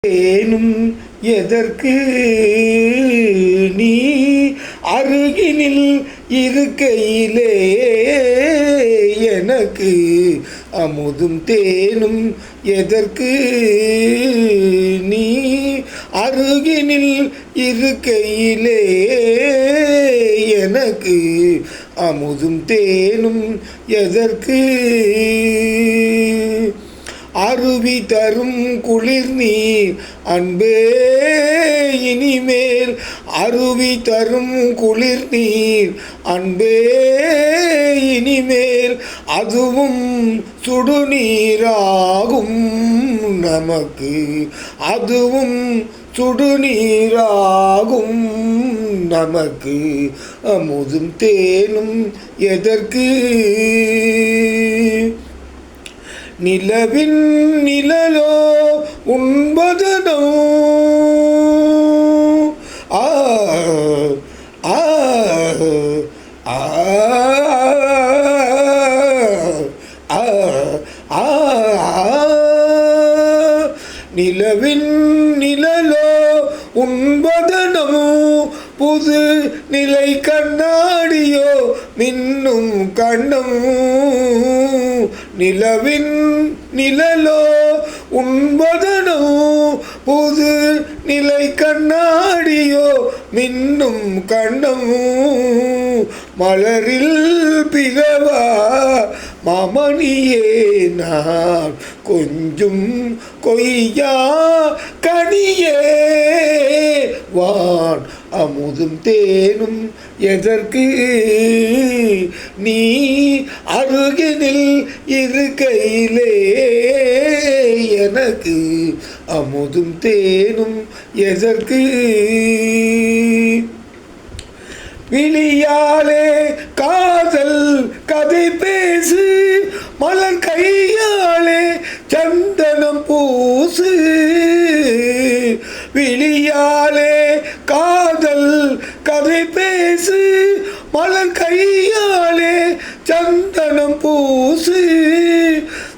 தேனும் எதற்கு நீ அருகினில் இருக்கையிலே எனக்கு அமுதும் தேனும் எதற்கு நீ அருகினில் இருக்கையிலே எனக்கு அமுதும் தேனும் எதற்கு அருவி தரும் குளிர் நீர் அன்பே இனிமேல் அருவி தரும் குளிர் நீர் அன்பே இனிமேல் அதுவும் சுடுநீராகும் நமக்கு அதுவும் சுடுநீராகும் நமக்கு அமுதும் தேனும் எதற்கு நிலவின் நிழலோ உண்பதனோ ஆ ஆ ஆ ஆ நிலவின் நிழலோ உண்பதனோ புது நிலை கண்ணாடியோ மின்னும் கண்ணம் நிலவின் நிழலோ உண்பதனோ புது நிலை கண்ணாடியோ மின்னும் கண்ணம் மலரில் பிறவா மாமணியே நான் கொஞ்சம் கொய்யா கனியே வான் அமுதும் தேனும் எதற்கு நீ அருகினில் இருக்கையிலே எனக்கு அமுதும் தேனும் எதற்கு விழியாலே காதல் கதை பேசு மலர் கையாலே சந்தனம் பூசு விழியாலே காதல் கதை பேசு மலர் கையாலே சந்தனம் பூசு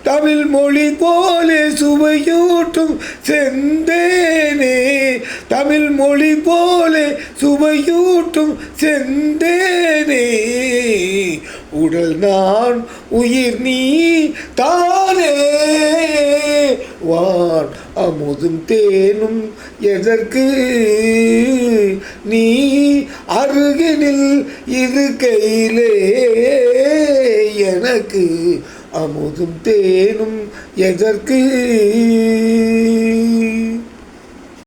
தமிழ் மொழி போலே சுவையூட்டும் செந்தேனே தமிழ் மொழி போலே சுவையூட்டும் செந்தேனே உடல் நான் உயிர் நீ தானே வான் அமுதும் தேனும் எதற்கு நீ அருகினில் இருக்கையிலே எனக்கு அமுதும் தேனும் எதற்கு